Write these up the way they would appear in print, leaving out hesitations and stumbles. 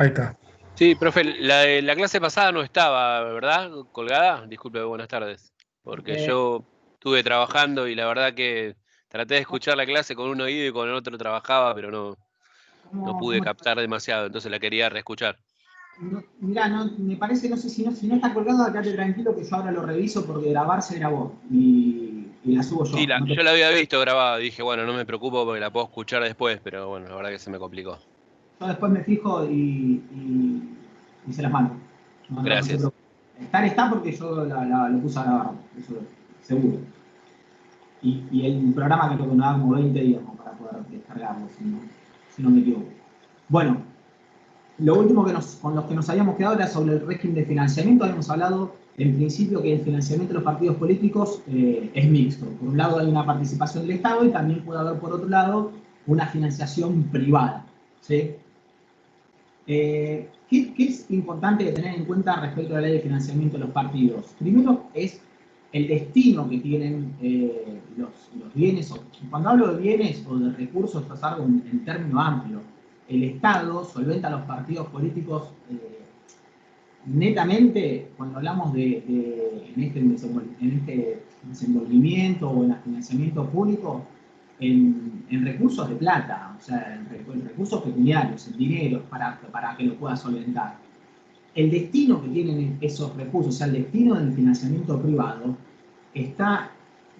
Ahí está. Sí, profe, la clase pasada no estaba, ¿verdad? Colgada. Disculpe, buenas tardes. Porque Eh, yo estuve trabajando y la verdad que traté de escuchar la clase con un oído y con el otro trabajaba, pero no pude ¿Cómo captar demasiado, entonces la quería reescuchar. no, mirá, no, me parece, no sé si no está colgado, quédate tranquilo que yo ahora lo reviso porque grabar se grabó y la subo Sí, yo. No te- yo la había visto grabada, dije, bueno, no me preocupo porque la puedo escuchar después, pero bueno, la verdad que se me complicó. yo después me fijo y se las mando. No se Gracias. preocupe. Está porque yo lo puse a grabar, eso seguro. Y el programa que me da como 20 días como para poder descargarlo, si no me equivoco. Bueno, lo último con los que nos habíamos quedado era sobre el régimen de financiamiento. Habíamos hablado en principio que el financiamiento de los partidos políticos es mixto. Por un lado hay una participación del Estado y también puede haber por otro lado una financiación privada. ¿Sí? ¿Qué es importante tener en cuenta respecto a la ley de financiamiento de los partidos? Primero es el destino que tienen los bienes. Cuando hablo de bienes o de recursos, esto es algo en término amplio. El Estado solventa a los partidos políticos netamente cuando hablamos en este desenvolvimiento o en el financiamiento público en recursos de plata, o sea, en recursos pecuniarios, en dinero, para que lo pueda solventar. El destino que tienen esos recursos, o sea, el destino del financiamiento privado, está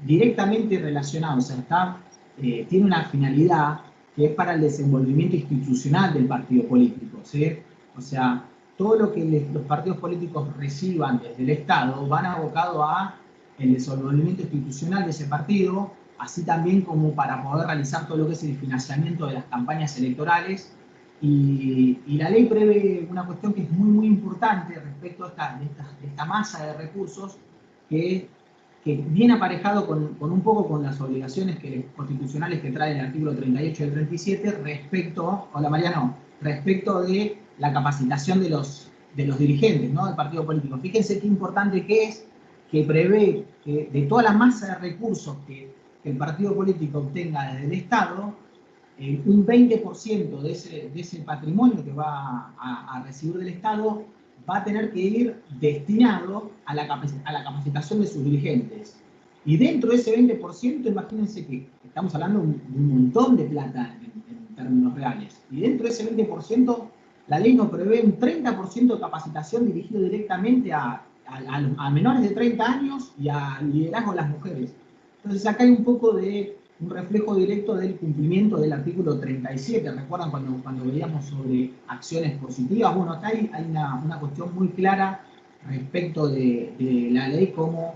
directamente relacionado, o sea, tiene una finalidad que es para el desenvolvimiento institucional del partido político, ¿sí? O sea, todo lo que los partidos políticos reciban desde el Estado van abocados a el desenvolvimiento institucional de ese partido, así también como para poder realizar todo lo que es el financiamiento de las campañas electorales. Y la ley prevé una cuestión que es muy importante respecto a esta masa de recursos que viene aparejado con un poco con las obligaciones constitucionales que trae el artículo 38 y el 37 respecto, hola Mariano, respecto de la capacitación de los dirigentes, ¿no?, del partido político. Fíjense qué importante que es que prevé que de toda la masa de recursos que el partido político obtenga desde el Estado, un 20% de ese patrimonio que va a recibir del Estado va a tener que ir destinado a la capacitación de sus dirigentes. Y dentro de ese 20%, imagínense que estamos hablando de un montón de plata en términos reales. Y dentro de ese 20%, la ley nos prevé un 30% de capacitación dirigido directamente a menores de 30 años y a liderazgo de las mujeres. Entonces acá hay un poco de un reflejo directo del cumplimiento del artículo 37. ¿Recuerdan cuando veíamos sobre acciones positivas? Bueno, acá hay una cuestión muy clara respecto de la ley, como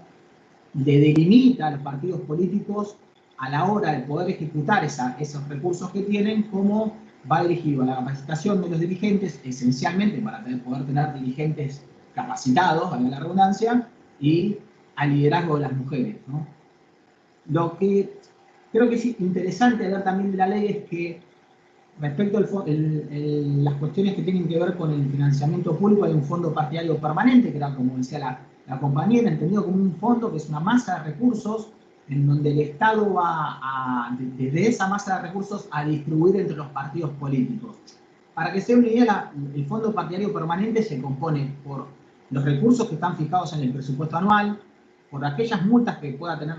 le delimita a los partidos políticos a la hora de poder ejecutar esos recursos que tienen, cómo va dirigido a la capacitación de los dirigentes, esencialmente para poder tener dirigentes capacitados, valga la redundancia, y al liderazgo de las mujeres, ¿no? Lo que creo que es interesante ver también de la ley es que respecto a las cuestiones que tienen que ver con el financiamiento público, hay un fondo partidario permanente, que era, como decía la compañera, entendido como un fondo que es una masa de recursos en donde el Estado va desde esa masa de recursos a distribuir entre los partidos políticos. Para que se den una idea, el fondo partidario permanente se compone por los recursos que están fijados en el presupuesto anual, por aquellas multas que pueda tener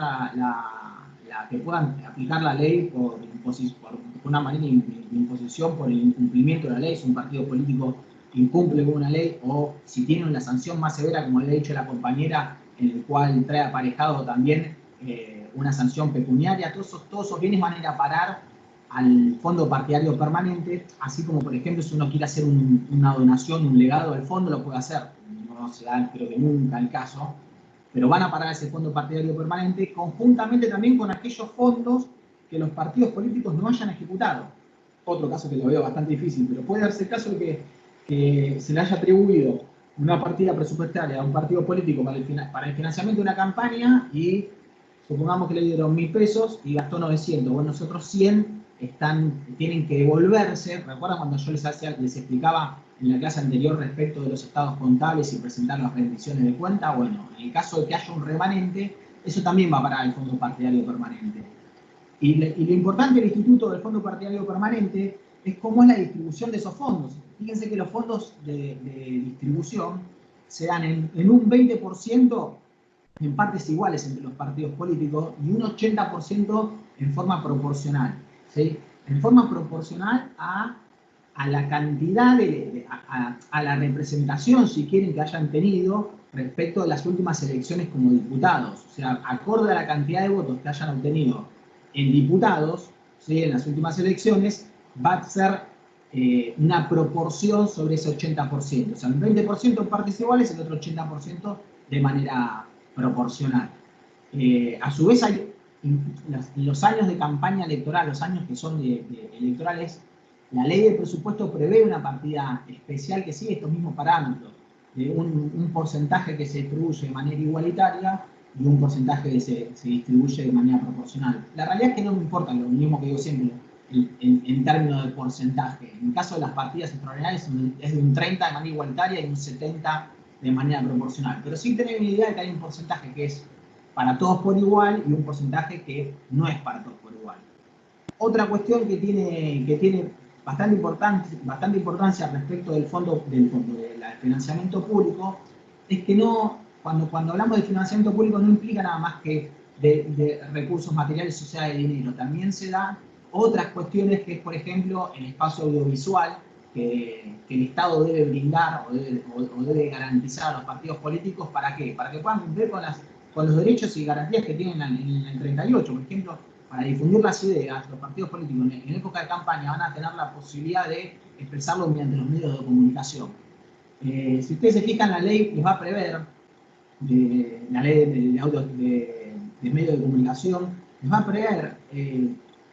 que puedan aplicar la ley por una manera de imposición por el incumplimiento de la ley, si un partido político incumple con una ley, o si tiene una sanción más severa, como le ha dicho la compañera, en el cual trae aparejado también una sanción pecuniaria. Todos esos bienes van a ir a parar al fondo partidario permanente, así como, por ejemplo, si uno quiere hacer una donación, un legado al fondo, lo puede hacer. No se da, creo que nunca el caso, pero van a parar a ese fondo partidario permanente, conjuntamente también con aquellos fondos que los partidos políticos no hayan ejecutado. Otro caso que lo veo bastante difícil, pero puede darse el caso de que se le haya atribuido una partida presupuestaria a un partido político para el financiamiento de una campaña y supongamos que le dieron 1.000 pesos y gastó 900. Bueno, nosotros 100 tienen que devolverse. ¿Recuerdan cuando yo les explicaba en la clase anterior respecto de los estados contables y presentar las rendiciones de cuenta? Bueno, en el caso de que haya un remanente, eso también va para el fondo partidario permanente. Y lo importante del instituto del fondo partidario permanente es cómo es la distribución de esos fondos. Fíjense que los fondos de distribución se dan en un 20% en partes iguales entre los partidos políticos y un 80% en forma proporcional. ¿Sí? En forma proporcional a la cantidad, a la representación, si quieren, que hayan tenido respecto de las últimas elecciones como diputados. O sea, acorde a la cantidad de votos que hayan obtenido en diputados, ¿sí? En las últimas elecciones, va a ser una proporción sobre ese 80%. O sea, un 20% en partes iguales, el otro 80% de manera proporcional. A su vez, hay los años de campaña electoral, los años que son electorales, la ley de presupuesto prevé una partida especial que sigue estos mismos parámetros, de un porcentaje que se distribuye de manera igualitaria y un porcentaje que se distribuye de manera proporcional. La realidad es que no me importa, lo mismo que digo siempre, en términos de porcentaje. En el caso de las partidas extraordinarias es de un 30 de manera igualitaria y un 70 de manera proporcional. Pero sí tener una idea de que hay un porcentaje que es para todos por igual y un porcentaje que no es para todos por igual. Otra cuestión que tiene bastante importancia respecto del fondo del financiamiento público es que cuando hablamos de financiamiento público no implica nada más que de recursos materiales, o sea, de dinero. También se dan otras cuestiones que es, por ejemplo, el espacio audiovisual que el Estado debe brindar o debe garantizar a los partidos políticos. ¿Para qué? Para que puedan cumplir con los derechos y garantías que tienen en el 38. Por ejemplo, para difundir las ideas, los partidos políticos en época de campaña van a tener la posibilidad de expresarlo mediante los medios de comunicación. Si ustedes se fijan, la ley les va a prever, la ley de medios de comunicación, les va a prever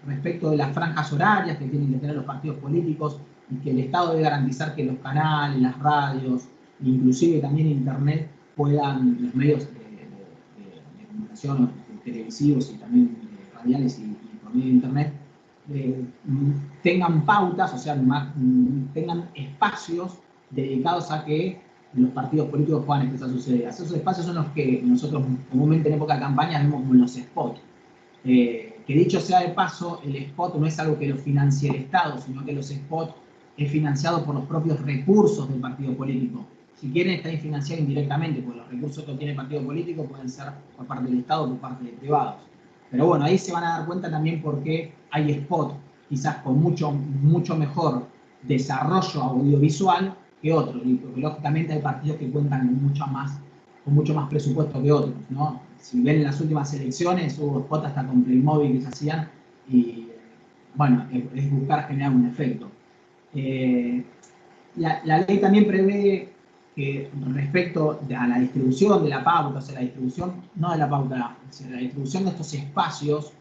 respecto de las franjas horarias que tienen que tener los partidos políticos y que el Estado debe garantizar que los canales, las radios, inclusive también Internet, los medios de comunicación televisivos y también radiales y por medio de Internet, tengan pautas, o sea, tengan espacios dedicados a que los partidos políticos puedan expresar sus ideas. Esos espacios son los que nosotros comúnmente en época de campaña vemos como los spots. Que dicho sea de paso, el spot no es algo que lo financie el Estado, sino que los spots es financiado por los propios recursos del partido político. Si quieren, está financiado indirectamente, porque los recursos que obtiene el partido político pueden ser por parte del Estado o por parte de privados. Pero bueno, ahí se van a dar cuenta también por qué hay spot quizás con mucho mejor desarrollo audiovisual que otros, y porque lógicamente hay partidos que cuentan con mucho más presupuesto que otros, ¿no? Si ven en las últimas elecciones, hubo spot hasta con Playmobil que se hacían, y bueno, es buscar generar un efecto. La ley también prevé que respecto a la distribución de la pauta, o sea, la distribución, no de la pauta, sino la distribución de estos espacios,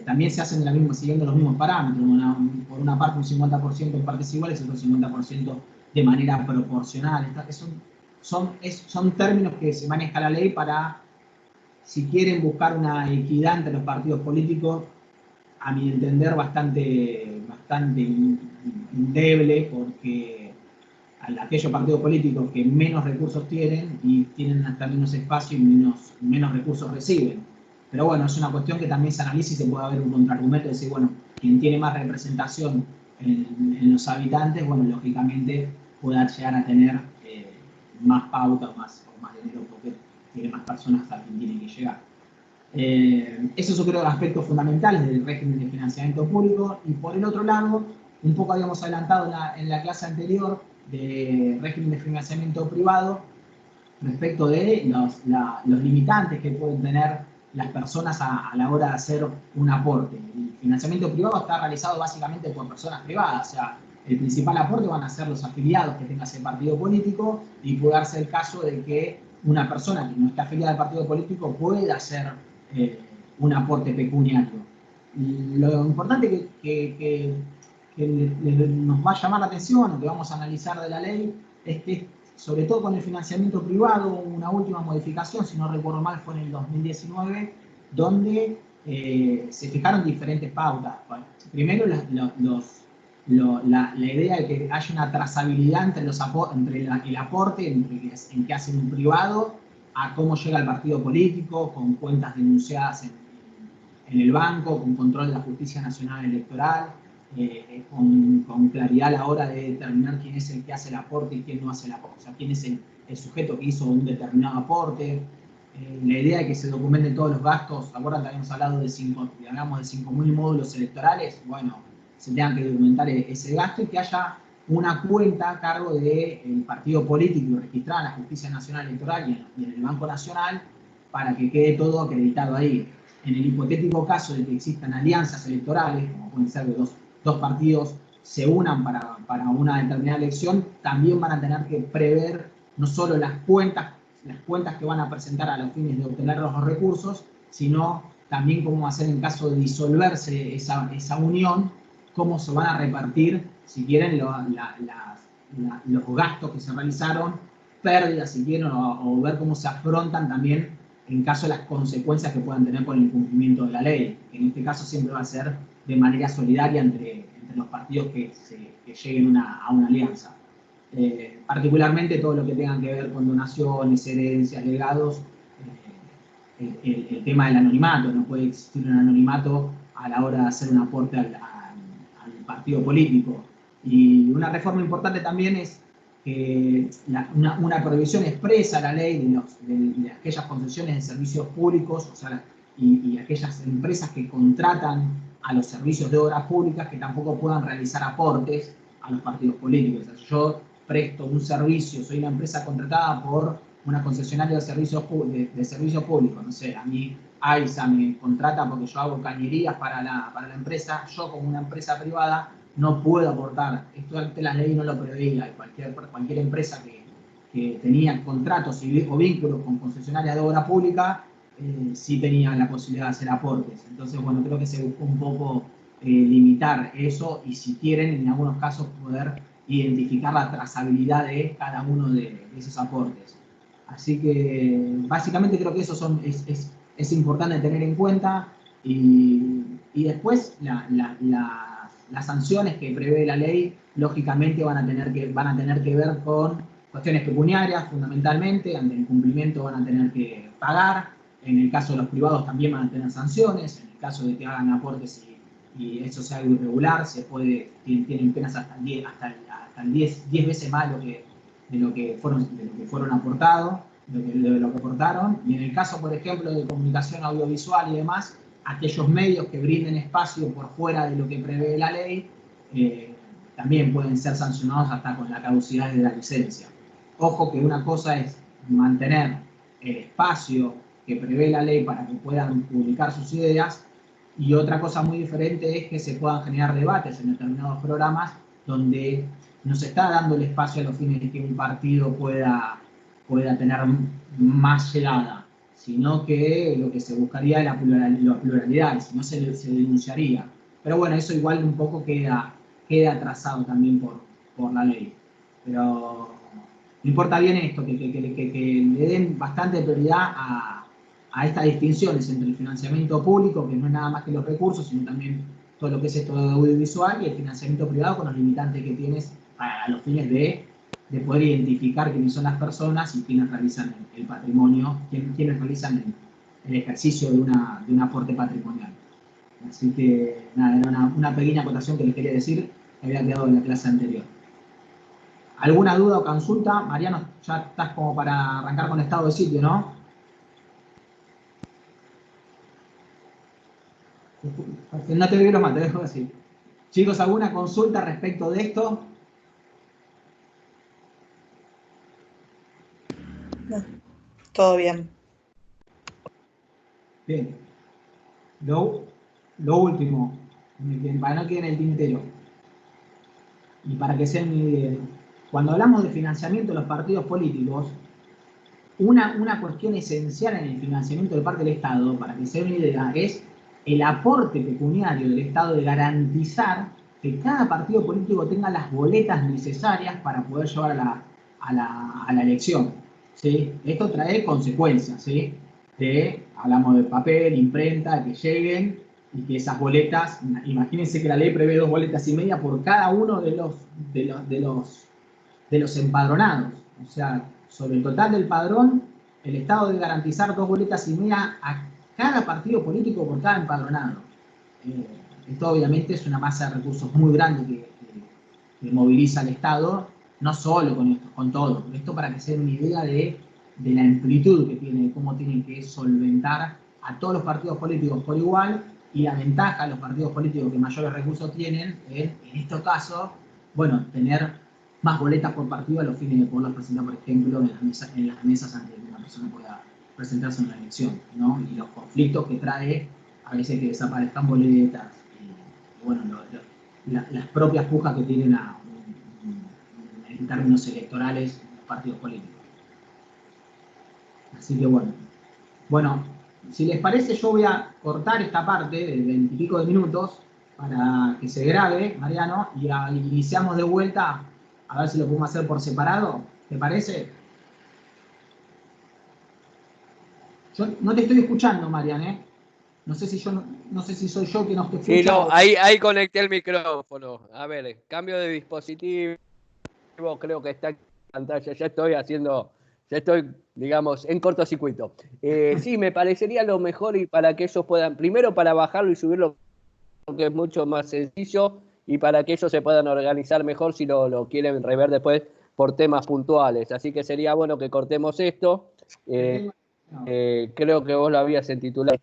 también se hacen siguiendo los mismos parámetros. Por una parte un 50% en partes iguales y otro 50% de manera proporcional. Son términos que se maneja la ley para, si quieren buscar una equidad entre los partidos políticos, a mi entender bastante endeble, porque aquellos partidos políticos que menos recursos tienen y tienen hasta menos espacio y menos recursos reciben. Pero bueno, es una cuestión que también se analiza y se puede haber un contraargumento de decir, bueno, quien tiene más representación en los habitantes, bueno, lógicamente pueda llegar a tener más pauta o más dinero porque tiene más personas a quien tiene que llegar. Esos yo creo aspectos fundamentales del régimen de financiamiento público. Y por el otro lado, un poco habíamos adelantado en la clase anterior de régimen de financiamiento privado respecto de los limitantes que pueden tener las personas a la hora de hacer un aporte. El financiamiento privado está realizado básicamente por personas privadas, o sea, el principal aporte van a ser los afiliados que tenga ese partido político, y puede darse el caso de que una persona que no está afiliada al partido político pueda hacer un aporte pecuniario. Y lo importante que nos va a llamar la atención, o que vamos a analizar de la ley, es que, sobre todo con el financiamiento privado, una última modificación, si no recuerdo mal, fue en el 2019, donde se fijaron diferentes pautas. Primero, la idea de que haya una trazabilidad entre el aporte en que hace un privado a cómo llega al partido político, con cuentas denunciadas en el banco, con control de la Justicia Nacional Electoral. con claridad a la hora de determinar quién es el que hace el aporte y quién no hace el aporte. O sea, quién es el sujeto que hizo un determinado aporte. La idea de que se documenten todos los gastos, ¿se acuerdan que habíamos hablado de 5.000 módulos electorales? Bueno, se tengan que documentar ese gasto y que haya una cuenta a cargo del partido político registrada en la Justicia Nacional Electoral y en el Banco Nacional para que quede todo acreditado ahí. En el hipotético caso de que existan alianzas electorales, como pueden ser de dos partidos se unan para una determinada elección, también van a tener que prever no solo las cuentas que van a presentar a los fines de obtener los recursos, sino también cómo hacer en caso de disolverse esa unión, cómo se van a repartir, si quieren, los gastos que se realizaron, pérdidas, si quieren, o ver cómo se afrontan también en caso de las consecuencias que puedan tener por el incumplimiento de la ley, que en este caso siempre va a ser de manera solidaria entre los partidos que lleguen a una alianza. Particularmente todo lo que tenga que ver con donaciones, herencias, legados, el tema del anonimato, no puede existir un anonimato a la hora de hacer un aporte al partido político. Y una reforma importante también es que una prohibición expresa a la ley de aquellas concesiones de servicios públicos, o sea, y aquellas empresas que contratan a los servicios de obras públicas que tampoco puedan realizar aportes a los partidos políticos. O sea, yo presto un servicio, soy una empresa contratada por una concesionaria de servicios públicos, no sé, a mí AISA me contrata porque yo hago cañerías para la empresa, yo como una empresa privada no puedo aportar, esto ante la ley no lo preveía, cualquier empresa que tenía contratos o vínculos con concesionarias de obra pública, sí tenía la posibilidad de hacer aportes. Entonces, bueno, creo que se buscó un poco limitar eso y si quieren, en algunos casos, poder identificar la trazabilidad de cada uno de esos aportes. Así que, básicamente, creo que eso es importante tener en cuenta y después las sanciones que prevé la ley, lógicamente, van a tener que ver con cuestiones pecuniarias, fundamentalmente, ante el incumplimiento van a tener que pagar. En el caso de los privados también van a tener sanciones, en el caso de que hagan aportes y eso sea algo irregular, tienen penas hasta 10 veces más de lo que fueron aportados, de lo que aportaron. Y en el caso, por ejemplo, de comunicación audiovisual y demás, aquellos medios que brinden espacio por fuera de lo que prevé la ley, también pueden ser sancionados hasta con la caducidad de la licencia. Ojo que una cosa es mantener el espacio que prevé la ley para que puedan publicar sus ideas, y otra cosa muy diferente es que se puedan generar debates en determinados programas donde no se está dando el espacio a los fines de que un partido pueda tener más llegada, sino que lo que se buscaría es la pluralidad, si no se denunciaría. Pero bueno, eso igual un poco queda atrasado también por la ley. Pero me importa bien esto, que le den bastante prioridad a estas distinciones entre el financiamiento público, que no es nada más que los recursos, sino también todo lo que es esto de audiovisual, y el financiamiento privado con los limitantes que tienes a los fines de poder identificar quiénes son las personas y quiénes realizan el patrimonio, quiénes realizan el ejercicio de un aporte patrimonial. Así que nada, era una pequeña acotación que les quería decir, que había quedado en la clase anterior. ¿Alguna duda o consulta? Mariano, ya estás como para arrancar con estado de sitio, ¿no? No te veo más, te dejo así. Chicos, ¿alguna consulta respecto de esto? No, todo bien. Bien. Lo último, para no quede en el tintero, y para que sean una idea, cuando hablamos de financiamiento de los partidos políticos, una cuestión esencial en el financiamiento de parte del Estado, para que se den una idea, es el aporte pecuniario del Estado de garantizar que cada partido político tenga las boletas necesarias para poder llevar a la elección, ¿sí? Esto trae consecuencias, ¿sí? Hablamos de papel, imprenta, que lleguen y que esas boletas, imagínense que la ley prevé 2,5 boletas por cada uno de los empadronados. O sea, sobre el total del padrón, el Estado debe garantizar 2,5 boletas a cada partido político por cada empadronado. Esto obviamente es una masa de recursos muy grande que moviliza al Estado, no solo con esto, con todo. Esto para que se den una idea de la amplitud que tiene, de cómo tienen que solventar a todos los partidos políticos por igual, y la ventaja de los partidos políticos que mayores recursos tienen es, en este caso, bueno, tener más boletas por partido a los fines de poderlos presentar, por ejemplo, en las mesas antes de que una persona pueda presentarse en una elección, ¿no? Y los conflictos que trae a veces que desaparezcan boletas, y bueno, las propias pujas que tienen en términos electorales los partidos políticos. Así que bueno, si les parece yo voy a cortar esta parte de 20 y pico de minutos para que se grabe, Mariano, y iniciamos de vuelta a ver si lo podemos hacer por separado, ¿te parece? Yo no te estoy escuchando, Marian, ¿eh? No sé si soy yo que no te escucho. Sí, no, ahí conecté el micrófono. A ver, cambio de dispositivo, creo que está en pantalla, ya estoy, digamos, en cortocircuito. Sí, me parecería lo mejor y para que ellos puedan, primero para bajarlo y subirlo, porque es mucho más sencillo, y para que ellos se puedan organizar mejor si lo quieren rever después por temas puntuales. Así que sería bueno que cortemos esto. Creo que vos lo habías titulado.